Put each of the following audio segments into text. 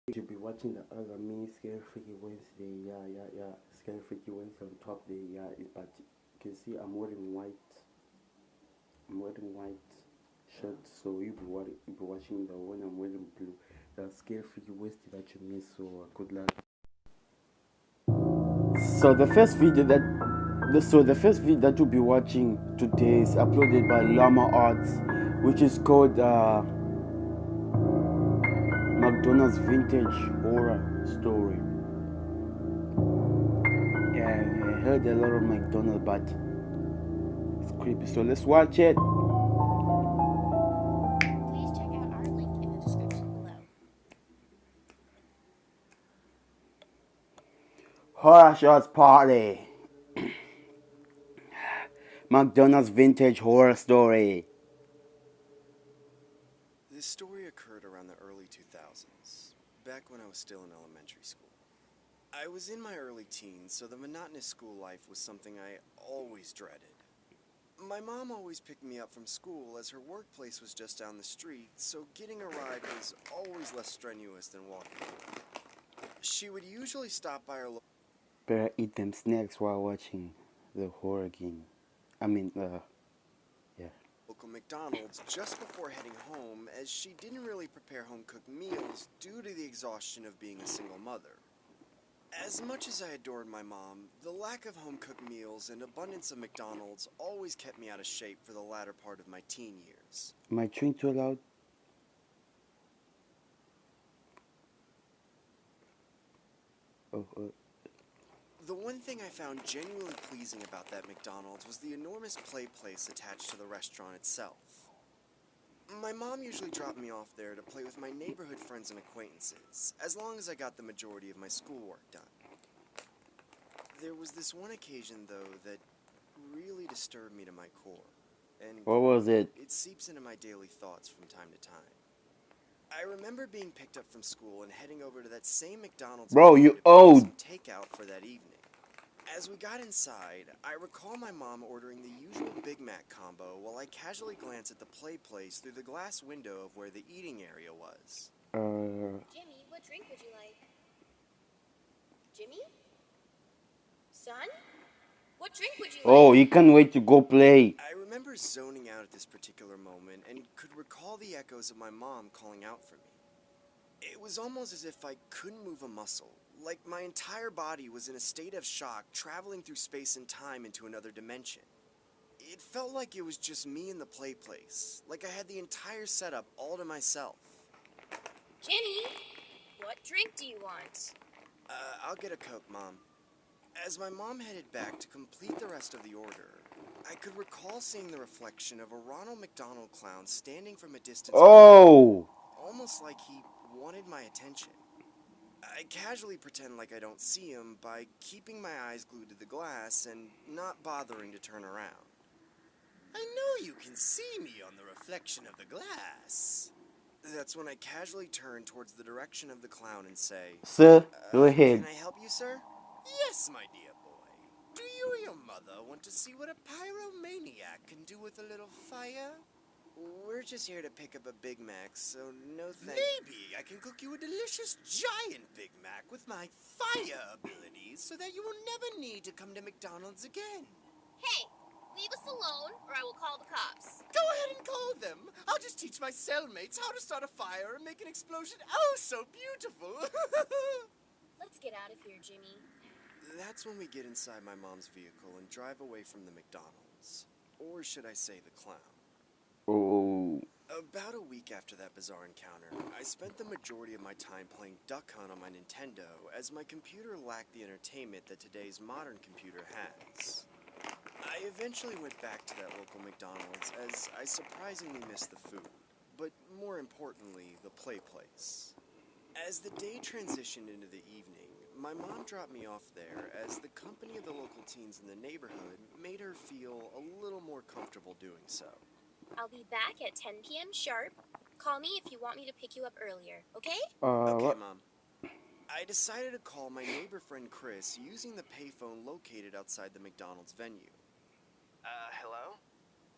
You'll be watching the other me, Scary Freaky Wednesday. Yeah. Scary Freaky Wednesday on top there. But you can see I'm wearing white. I'm wearing white shirt, so you'll be watching the one I'm wearing blue. The Scary Freaky Wednesday that you missed. So good luck. So the first video that you'll be watching today is uploaded by Llama Arts, which is called McDonald's Vintage Horror Story. Yeah, I heard a lot of McDonald's, but it's creepy. So let's watch it. Please check out our link in the description below. Horror Shots Party. McDonald's Vintage Horror Story. This story occurred around the early 2000s, back when I was still in elementary school. I was in my early teens, so the monotonous school life was something I always dreaded. My mom always picked me up from school as her workplace was just down the street, so getting a ride was always less strenuous than walking home. She would usually stop by our Better eat them snacks while watching the horror game. Yeah. local McDonald's just before heading home, as she didn't really prepare home-cooked meals due to the exhaustion of being a single mother. As much as I adored my mom, the lack of home-cooked meals and abundance of McDonald's always kept me out of shape for the latter part of my teen years. Am I chewing too loud? Oh. The one thing I found genuinely pleasing about that McDonald's was the enormous play place attached to the restaurant itself. My mom usually dropped me off there to play with my neighborhood friends and acquaintances, as long as I got the majority of my schoolwork done. There was this one occasion, though, that really disturbed me to my core, and What was it? it seeps into my daily thoughts from time to time. I remember being picked up from school and heading over to that same McDonald's Bro, to you pick up owed. some takeout for that evening. As we got inside, I recall my mom ordering the usual Big Mac combo while I casually glanced at the play place through the glass window of where the eating area was. Jimmy, what drink would you like? Jimmy? Son? What drink would you Oh, like? you can't wait to go play. I remember zoning out at this particular moment and could recall the echoes of my mom calling out for me. It was almost as if I couldn't move a muscle, like my entire body was in a state of shock, traveling through space and time into another dimension. It felt like it was just me in the play place, like I had the entire setup all to myself. Jimmy, what drink do you want? I'll get a Coke, Mom. As my mom headed back to complete the rest of the order, I could recall seeing the reflection of a Ronald McDonald clown standing from a distance, Oh. almost like he wanted my attention. I casually pretend like I don't see him by keeping my eyes glued to the glass and not bothering to turn around. I know you can see me on the reflection of the glass. That's when I casually turn towards the direction of the clown and say, Sir, go ahead. Can I help you, sir? Yes, my dear boy. Do you or your mother want to see what a pyromaniac can do with a little fire? We're just here to pick up a Big Mac, so no thanks. Maybe I can cook you a delicious giant Big Mac with my fire abilities so that you will never need to come to McDonald's again. Hey, leave us alone or I will call the cops. Go ahead and call them. I'll just teach my cellmates how to start a fire and make an explosion oh so beautiful. Let's get out of here, Jimmy. That's when we get inside my mom's vehicle and drive away from the McDonald's. Or should I say the clown. Oh. About a week after that bizarre encounter, I spent the majority of my time playing Duck Hunt on my Nintendo, as my computer lacked the entertainment that today's modern computer has. I eventually went back to that local McDonald's, as I surprisingly missed the food, but more importantly, the play place. As the day transitioned into the evening, my mom dropped me off there, as the company of the local teens in the neighborhood made her feel a little more comfortable doing so. I'll be back at 10 p.m. sharp. Call me if you want me to pick you up earlier, okay? Okay, What? Mom. I decided to call my neighbor friend Chris using the payphone located outside the McDonald's venue. Hello?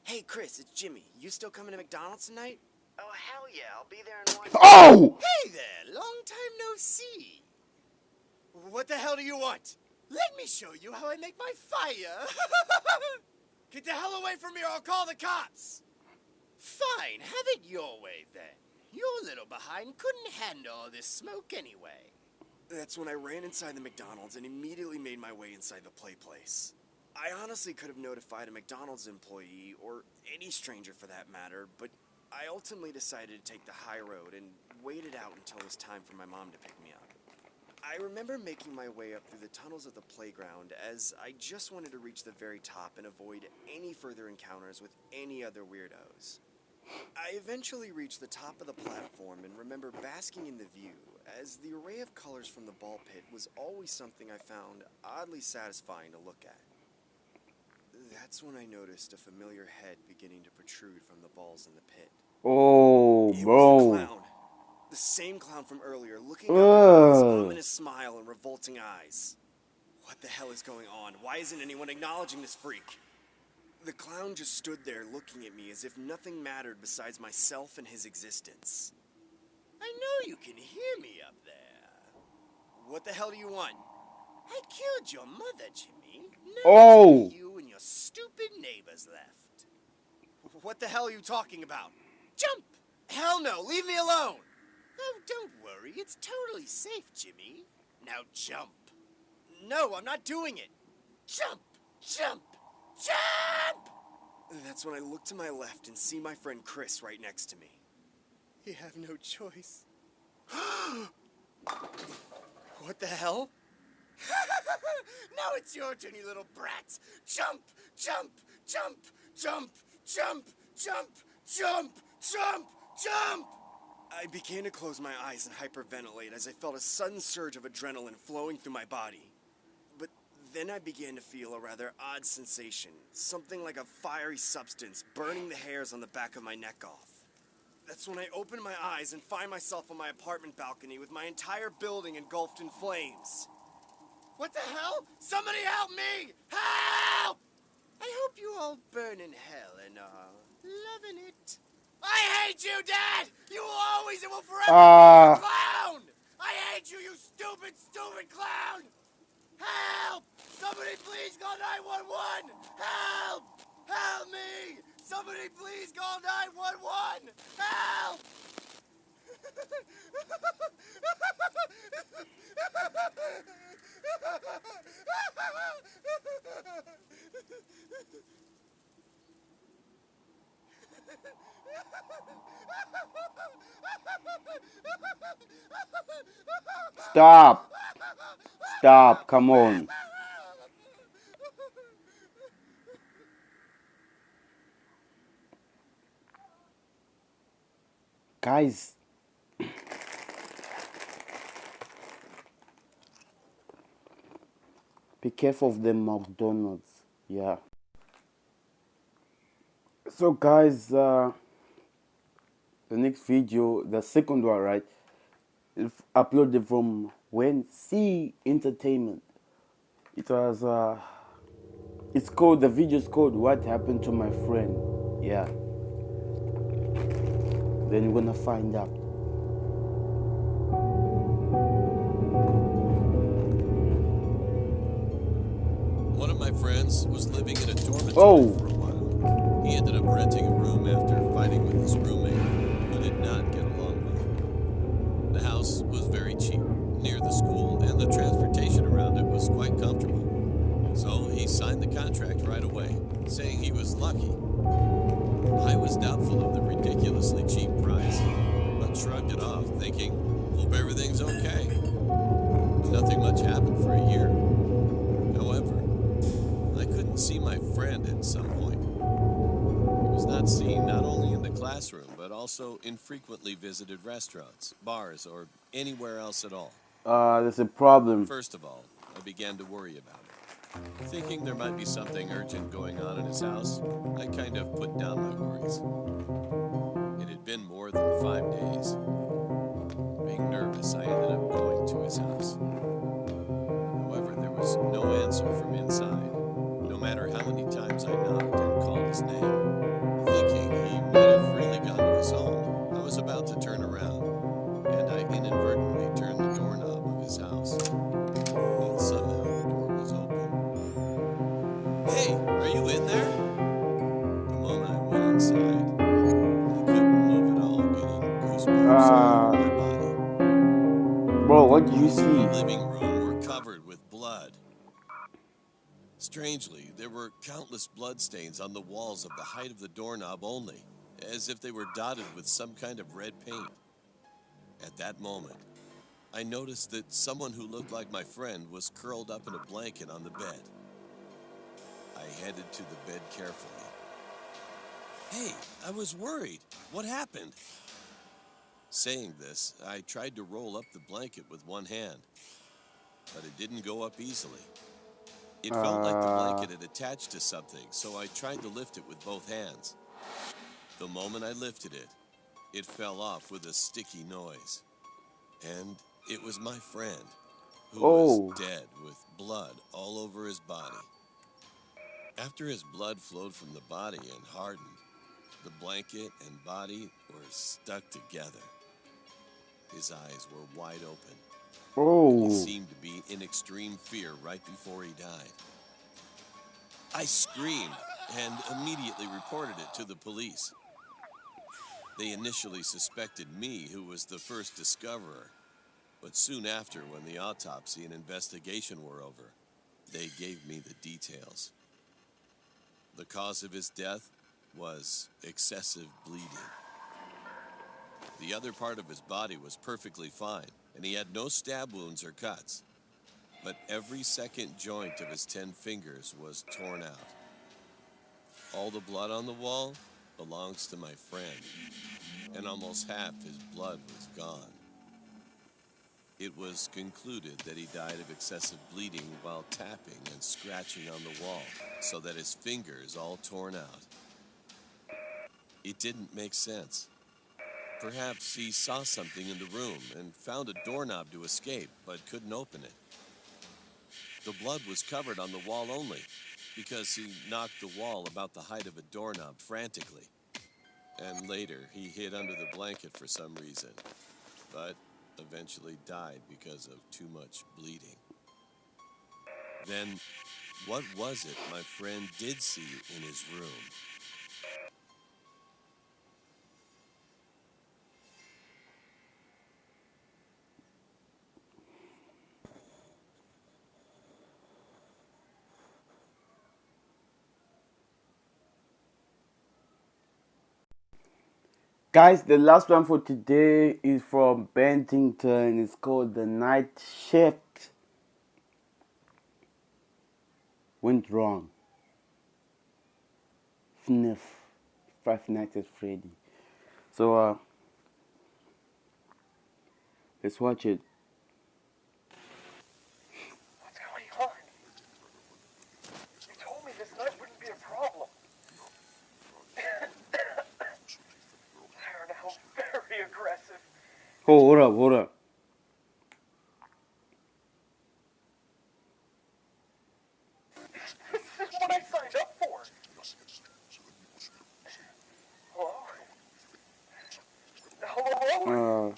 Hey, Chris, it's Jimmy. You still coming to McDonald's tonight? Oh, hell yeah, I'll be there in 1 Oh! Hey there, long time no see. What the hell do you want? Let me show you how I make my fire. Get the hell away from me or I'll call the cops. Fine, have it your way then. Your little behind couldn't handle all this smoke anyway. That's when I ran inside the McDonald's and immediately made my way inside the play place. I honestly could have notified a McDonald's employee, or any stranger for that matter, but I ultimately decided to take the high road and waited out until it was time for my mom to pick me up. I remember making my way up through the tunnels of the playground as I just wanted to reach the very top and avoid any further encounters with any other weirdos. I eventually reached the top of the platform and remember basking in the view, as the array of colors from the ball pit was always something I found oddly satisfying to look at. That's when I noticed a familiar head beginning to protrude from the balls in the pit. Oh, It bro. was the clown. The same clown from earlier, looking up at me with his ominous smile and revolting eyes. What the hell is going on? Why isn't anyone acknowledging this freak? The clown just stood there looking at me as if nothing mattered besides myself and his existence. I know you can hear me up there. What the hell do you want? I killed your mother, Jimmy. Now Oh. it's you and your stupid neighbors left. What the hell are you talking about? Jump! Hell no, leave me alone! Oh, don't worry, it's totally safe, Jimmy. Now jump. No, I'm not doing it. Jump! Jump! Jump! That's when I look to my left and see my friend Chris right next to me. You have no choice. What the hell? Now it's your turn, you little brats. Jump! Jump! Jump! Jump! Jump! Jump! Jump! Jump! Jump! I began to close my eyes and hyperventilate as I felt a sudden surge of adrenaline flowing through my body. But then I began to feel a rather odd sensation, something like a fiery substance burning the hairs on the back of my neck off. That's when I open my eyes and find myself on my apartment balcony with my entire building engulfed in flames. What the hell? Somebody help me! Help! I hope you all burn in hell and are loving it. I hate you, Dad! You will always and will forever be a clown! I hate you, you stupid, stupid clown! Help! Somebody please call 911! Help! Help me! Somebody please call 911! Help! Stop. Stop. Come on. Guys. Be careful of the McDonald's. Yeah. So guys, the next video, the second one, right? It's uploaded from when C Entertainment. It was it's called, the video's called What Happened to My Friend. Yeah. Then you're gonna find out. One of my friends was living in a dormitory Oh. for a while. He ended up renting a room after fighting with his roommate, who did not get along well. The house was very cheap, near the school, and the transportation around it was quite comfortable. So he signed the contract right away, saying he was lucky. I was doubtful of the ridiculously cheap price, but shrugged it off, thinking, hope everything's okay. Nothing much happened for a year. However, I couldn't see my friend at some point. He was not seen not only in the classroom, but also in frequently visited restaurants, bars, or anywhere else at all. There's a problem. First of all, I began to worry about it. Thinking there might be something urgent going on in his house, I kind of put down my worries. It had been more than 5 days. Being nervous, I ended up going to his house. However, there was no answer from inside, no matter how many times I knocked and called his name. Thinking he might have really gone to his home, what do you The see? living room were covered with blood. Strangely, there were countless bloodstains on the walls of the height of the doorknob only, as if they were dotted with some kind of red paint. At that moment, I noticed that someone who looked like my friend was curled up in a blanket on the bed. I headed to the bed carefully. Hey, I was worried. What happened? Saying this, I tried to roll up the blanket with one hand, but it didn't go up easily. It felt like the blanket had attached to something, so I tried to lift it with both hands. The moment I lifted it, it fell off with a sticky noise. And it was my friend, who was dead with blood all over his body. After his blood flowed from the body and hardened, the blanket and body were stuck together. His eyes were wide open. And he seemed to be in extreme fear right before he died. I screamed and immediately reported it to the police. They initially suspected me, who was the first discoverer. But soon after, when the autopsy and investigation were over, they gave me the details. The cause of his death was excessive bleeding. The other part of his body was perfectly fine, and he had no stab wounds or cuts. But every second joint of his 10 fingers was torn out. All the blood on the wall belongs to my friend, and almost half his blood was gone. It was concluded that he died of excessive bleeding while tapping and scratching on the wall, so that his fingers all torn out. It didn't make sense. Perhaps he saw something in the room and found a doorknob to escape, but couldn't open it. The blood was covered on the wall only, because he knocked the wall about the height of a doorknob frantically. And later, he hid under the blanket for some reason, but eventually died because of too much bleeding. Then, what was it my friend did see in his room? Guys, the last one for today is from Bentington. It's called The Night Shift Went Wrong. FNAF, Five Nights at Freddy. So, let's watch it. What's going on? You told me this night wouldn't be a problem. They're now very aggressive. Oh, hold up. This is what I signed up for. Hello? Hello?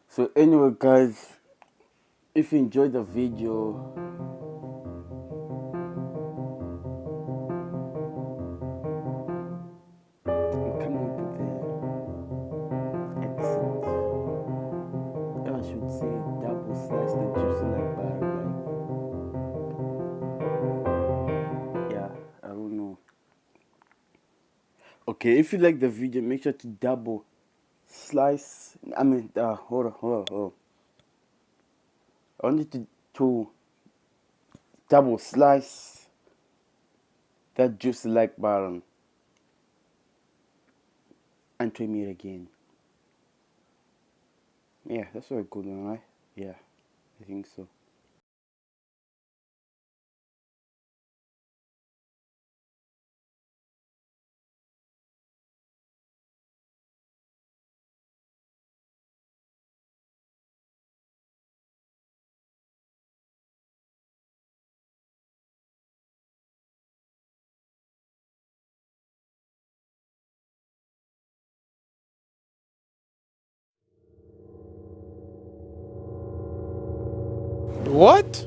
So anyway, guys, if you enjoyed the video, come on to the exit. I should say double slice the juice like butter, right? Yeah, I don't know. Okay, if you like the video, make sure to double slice. Hold on. I want you to double slice that juicy like button and trim it again. Yeah, that's a good one, right? Yeah, I think so. What?